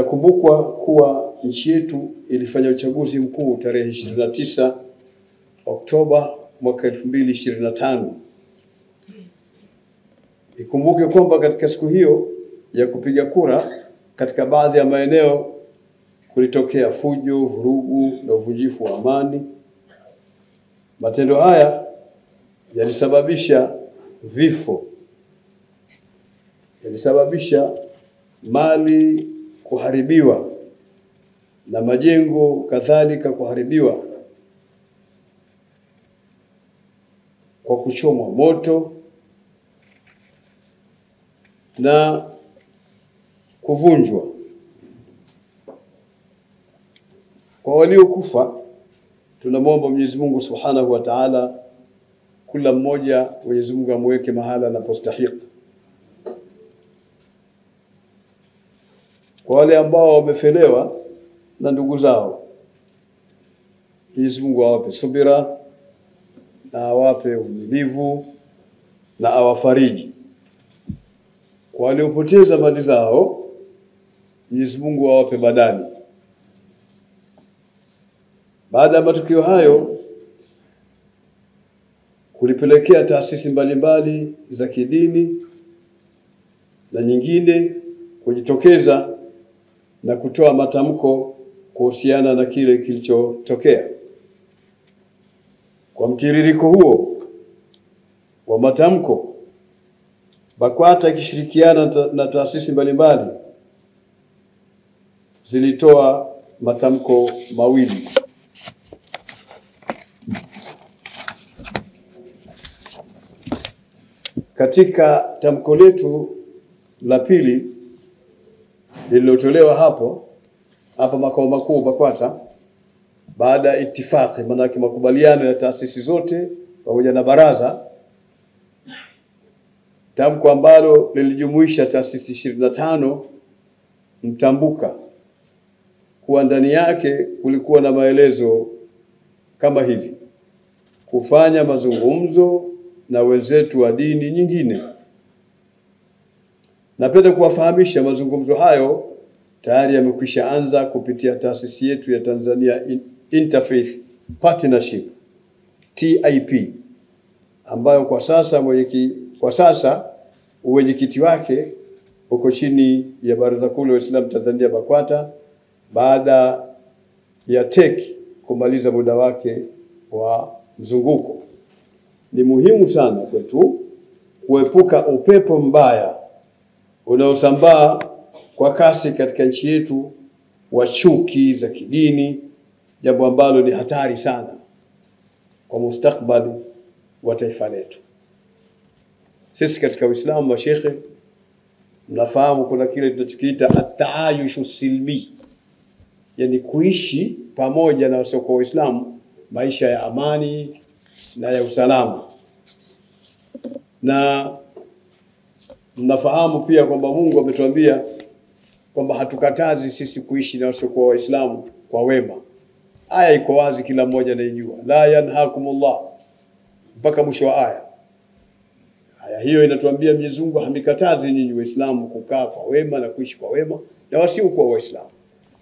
Itakumbukwa kuwa nchi yetu ilifanya uchaguzi mkuu tarehe 29 Oktoba mwaka 2025. Ikumbuke kwamba katika siku hiyo ya kupiga kura, katika baadhi ya maeneo kulitokea fujo, vurugu na uvunjifu wa amani. Matendo haya yalisababisha vifo, yalisababisha mali kuharibiwa na majengo kadhalika kuharibiwa kwa kuchomwa moto na kuvunjwa. Kwa waliokufa tunamwomba Mwenyezi Mungu Subhanahu wa Ta'ala, kila mmoja Mwenyezi Mungu amweke mahala anapostahili. Kwa wale ambao wamefelewa na ndugu zao, Mwenyezi Mungu awape subira na awape uvumilivu na awafariji. Kwa waliopoteza mali zao, Mwenyezi Mungu awape badali. Baada ya matukio hayo, kulipelekea taasisi mbalimbali za kidini na nyingine kujitokeza na kutoa matamko kuhusiana na kile kilichotokea. Kwa mtiririko huo wa matamko, BAKWATA ikishirikiana na taasisi mbalimbali zilitoa matamko mawili. Katika tamko letu la pili lililotolewa hapa makao makuu BAKWATA, baada ya itifaki, maana makubaliano ya taasisi zote pamoja na baraza, tamko ambalo lilijumuisha taasisi 25 mtambuka, kuwa ndani yake kulikuwa na maelezo kama hivi: kufanya mazungumzo na wenzetu wa dini nyingine. Napenda kuwafahamisha mazungumzo hayo tayari yamekwisha anza kupitia taasisi yetu ya Tanzania Interfaith Partnership TIP, ambayo kwa sasa uwenyekiti wake uko chini ya Baraza Kuu la Waislamu Tanzania BAKWATA, baada ya TEC kumaliza muda wake wa mzunguko. Ni muhimu sana kwetu kuepuka upepo mbaya unaosambaa kwa kasi katika nchi yetu wa chuki za kidini, jambo ambalo ni hatari sana kwa mustakbali wa taifa letu. Sisi katika Uislamu, mashekhe, mnafahamu kuna kile tunachokiita at-taayushu silmi, yani kuishi pamoja na wasiokuwa Waislamu maisha ya amani na ya usalama. Na mnafahamu pia kwamba Mungu ametuambia kwamba hatukatazi sisi kuishi na wasiokuwa Waislamu kwa wema. Aya iko wazi, kila mmoja anayejua, la yanhakumullah, mpaka mwisho wa aya. Aya hiyo inatuambia Mwenyezi Mungu hamikatazi nyinyi Waislamu kukaa kwa wema na kuishi kwa wema na wasiokuwa Waislamu,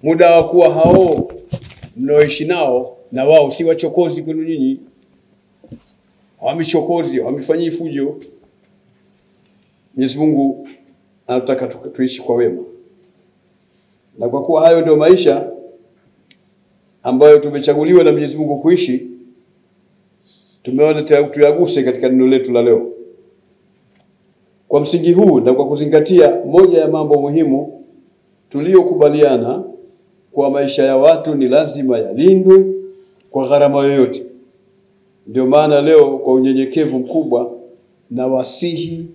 muda wa kuwa hao mnaoishi nao na wao si wachokozi kwenu nyinyi, hawamishokozi, hawamifanyii fujo. Mwenyezi Mungu anataka tuishi kwa wema. Na kwa kuwa hayo ndio maisha ambayo tumechaguliwa na Mwenyezi Mungu kuishi, tumeona tuyaguse katika neno letu la leo. Kwa msingi huu na kwa kuzingatia moja ya mambo muhimu tuliyokubaliana, kwa maisha ya watu ni lazima yalindwe kwa gharama yoyote, ndio maana leo kwa unyenyekevu mkubwa na wasihi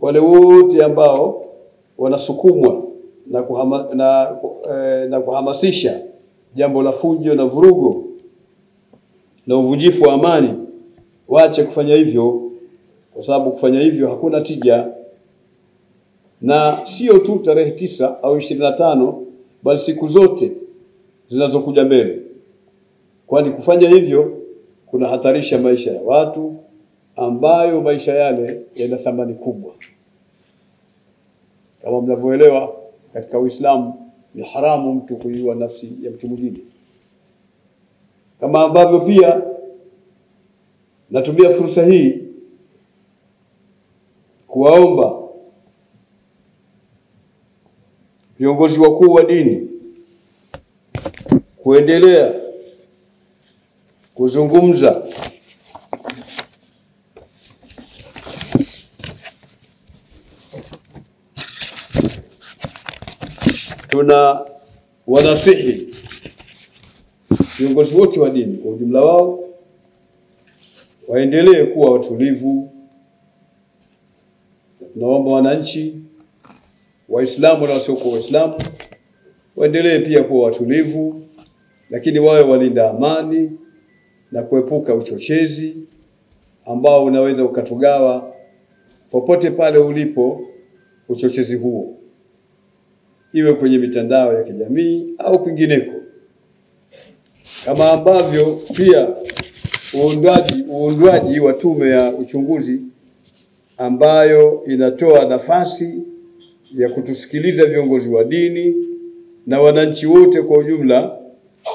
wale wote ambao wanasukumwa na kuhamasisha jambo la fujo na vurugo na uvunjifu wa amani, waache kufanya hivyo, kwa sababu kufanya hivyo hakuna tija. Na sio tu tarehe 9 au 25, bali siku zote zinazokuja mbele, kwani kufanya hivyo kuna hatarisha maisha ya watu ambayo maisha yale yana thamani kubwa. Kama mnavyoelewa, katika Uislamu ni haramu mtu kuiua nafsi ya mtu mwingine. Kama ambavyo pia natumia fursa hii kuwaomba viongozi wakuu wa dini kuendelea kuzungumza tuna wanasihi viongozi wote wa dini kwa ujumla wao waendelee kuwa watulivu. Naomba wananchi Waislamu na wasiokuwa Waislamu waendelee pia kuwa watulivu, lakini wawe walinda amani na kuepuka uchochezi ambao unaweza ukatugawa popote pale ulipo uchochezi huo, iwe kwenye mitandao ya kijamii au kwingineko. Kama ambavyo pia uundwaji wa tume ya uchunguzi ambayo inatoa nafasi ya kutusikiliza viongozi wa dini na wananchi wote kwa ujumla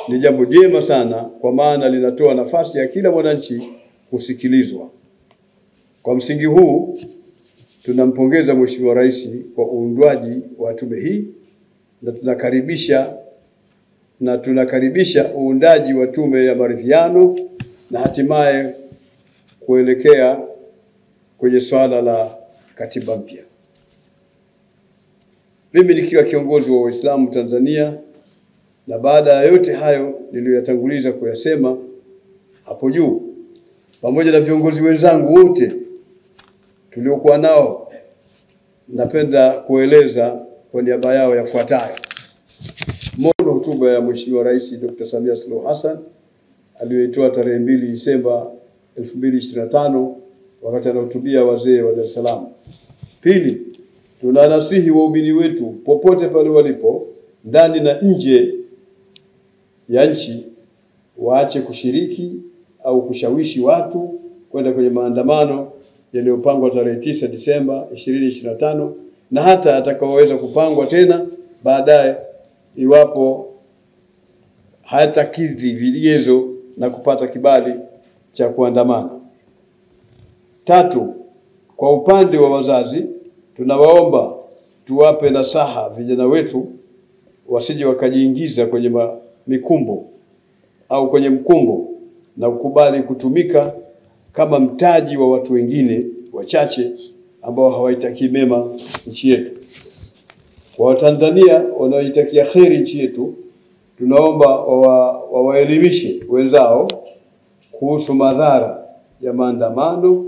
ni jambo jema sana, kwa maana linatoa nafasi ya kila mwananchi kusikilizwa. Kwa msingi huu tunampongeza Mheshimiwa Rais kwa uundwaji wa tume hii na tunakaribisha uundaji wa tume ya maridhiano na hatimaye kuelekea kwenye swala la katiba mpya. Mimi nikiwa kiongozi wa Waislamu Tanzania, na baada ya yote hayo niliyoyatanguliza kuyasema hapo juu, pamoja na viongozi wenzangu wote tuliokuwa nao, napenda kueleza kwa niaba yao yafuatayo. Moja, hotuba ya Mheshimiwa Rais Dr. Samia Suluhu Hassan aliyoitoa tarehe 2 Disemba 2025 wakati anahutubia wazee wa Dar es Salaam. Pili, tunanasihi waumini wetu popote pale walipo ndani na nje ya nchi waache kushiriki au kushawishi watu kwenda kwenye maandamano yaliyopangwa tarehe 9 Disemba 2025 na hata atakaoweza kupangwa tena baadaye iwapo hayatakidhi vigezo na kupata kibali cha kuandamana. Tatu, kwa upande wa wazazi tunawaomba tuwape nasaha vijana wetu wasije wakajiingiza kwenye mikumbo au kwenye mkumbo na kukubali kutumika kama mtaji wa watu wengine wachache ambao hawaitakii mema nchi yetu. Kwa Watanzania wanaoitakia kheri nchi yetu, tunaomba wawaelimishe wenzao kuhusu madhara ya maandamano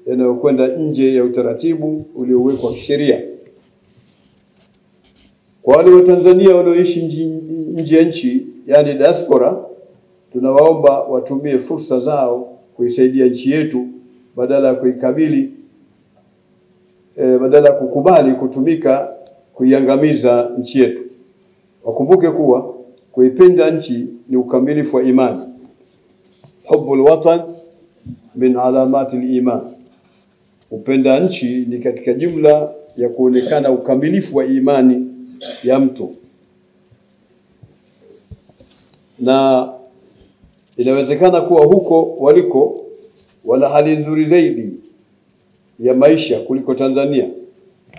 yanayokwenda nje ya utaratibu uliowekwa kisheria. Kwa wale Watanzania wanaoishi nje ya nchi, yani diaspora, tunawaomba watumie fursa zao kuisaidia nchi yetu badala ya kukubali kutumika kuiangamiza nchi yetu. Wakumbuke kuwa kuipenda nchi ni ukamilifu wa imani. Hubbul watan min alamati al-iman. Upenda nchi ni katika jumla ya kuonekana ukamilifu wa imani ya mtu. Na inawezekana kuwa huko waliko wana hali nzuri zaidi ya maisha kuliko Tanzania,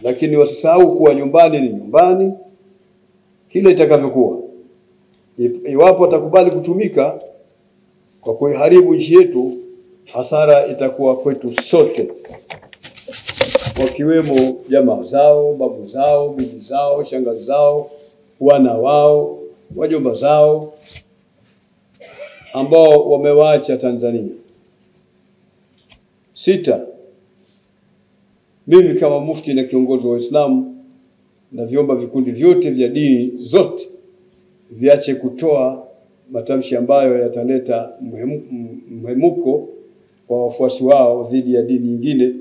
lakini wasisahau kuwa nyumbani ni nyumbani kila itakavyokuwa. Iwapo watakubali kutumika kwa kuiharibu nchi yetu, hasara itakuwa kwetu sote, wakiwemo jamaa zao, babu zao, bibi zao, shangazi zao, wana wao, wajomba zao ambao wamewaacha Tanzania. Sita, mimi kama mufti na kiongozi wa Uislamu na vyomba vikundi vyote vya dini zote viache kutoa matamshi ambayo yataleta mhemuko kwa wafuasi wao dhidi ya dini nyingine,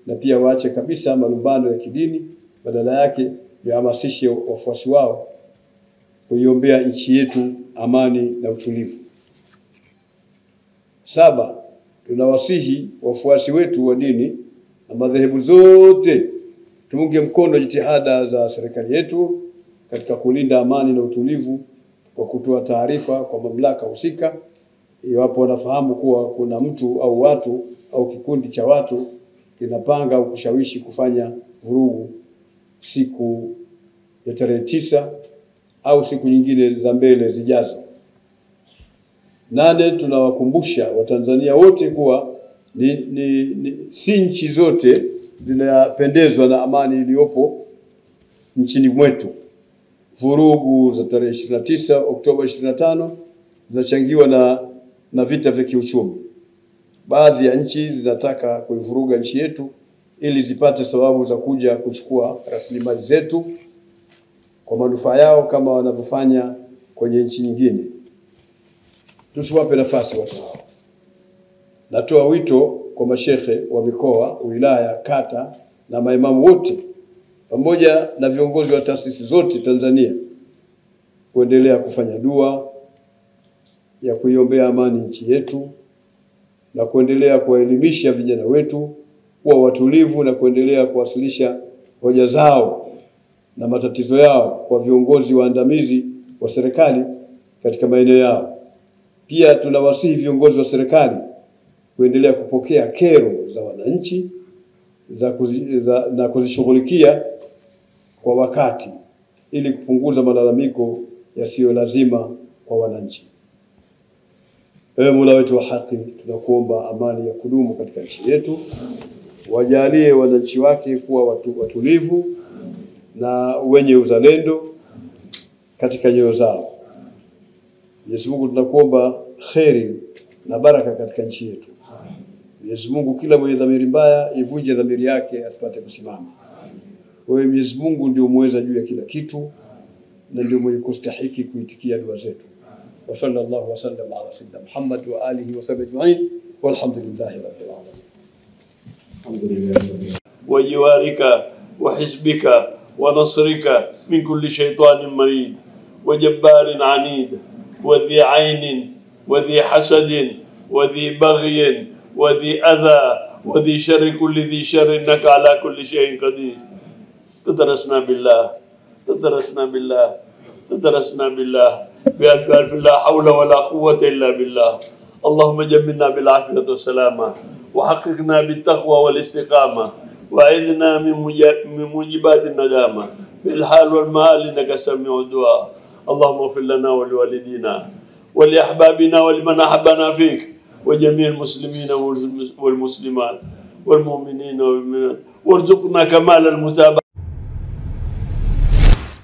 na pia waache kabisa malumbano ya kidini, badala yake wahamasishe wafuasi wao kuiombea nchi yetu amani na utulivu. Saba, tunawasihi wafuasi wetu wa dini na madhehebu zote tuunge mkono jitihada za serikali yetu katika kulinda amani na utulivu kwa kutoa taarifa kwa mamlaka husika iwapo wanafahamu kuwa kuna mtu au watu au kikundi cha watu kinapanga au kushawishi kufanya vurugu siku ya tarehe 9 au siku nyingine za mbele zijazo. 8, tunawakumbusha Watanzania wote kuwa si nchi zote zinapendezwa na amani iliyopo nchini mwetu. Vurugu za tarehe 29 Oktoba 25 zinachangiwa na vita vya kiuchumi. Baadhi ya nchi zinataka kuivuruga nchi yetu ili zipate sababu za kuja kuchukua rasilimali zetu kwa manufaa yao kama wanavyofanya kwenye nchi nyingine. Tusiwape nafasi watu hao. Natoa wito kwa mashehe wa mikoa, wilaya, kata na maimamu wote pamoja na viongozi wa taasisi zote Tanzania kuendelea kufanya dua ya kuiombea amani nchi yetu na kuendelea kuwaelimisha vijana wetu kuwa watulivu na kuendelea kuwasilisha hoja zao na matatizo yao kwa viongozi waandamizi wa serikali katika maeneo yao. Pia tunawasihi viongozi wa serikali kuendelea kupokea kero za wananchi na kuzishughulikia kwa wakati ili kupunguza malalamiko yasiyo lazima kwa wananchi. Ewe Mola wetu wa haki, tunakuomba amani ya kudumu katika nchi yetu. Wajalie wananchi wake kuwa watulivu na wenye uzalendo katika nyoyo zao. Mwenyezi Mungu, tunakuomba kheri na baraka katika nchi yetu. Mwenyezi Mungu, kila mwenye dhamiri mbaya ivunje dhamiri yake asipate kusimama. Wewe Mwenyezi Mungu ndio muweza juu ya kila kitu na ndio mwenye kustahiki kuitikia dua zetu. Wa sallallahu wa sallam ala sayyidina Muhammad wa alihi wa sahbihi ajma'in walhamdulillahi rabbil alamin. Alhamdulillah. Wa jiwarika wa hisbika wa nasrika min kulli shaytanin marid wa jabbarin anid wa dhi aynin wa dhi hasadin wa dhi baghyin wa dhi adha wa dhi sharri kulli dhi sharrin innaka ala kulli shay'in qadir. تدرسنا بالله بألف لا حول ولا قوة إلا بالله. اللهم جملنا بالعافية والسلامة وحققنا بالتقوى والاستقامة وأعذنا من موجبات الندامة بالحال والمال إنك سميع الدعاء. اللهم اغفر لنا ولوالدينا ولأحبابنا ولمن أحبنا فيك وجميع المسلمين والمسلمات والمؤمنين والمؤمنات وارزقنا كمال المتابعة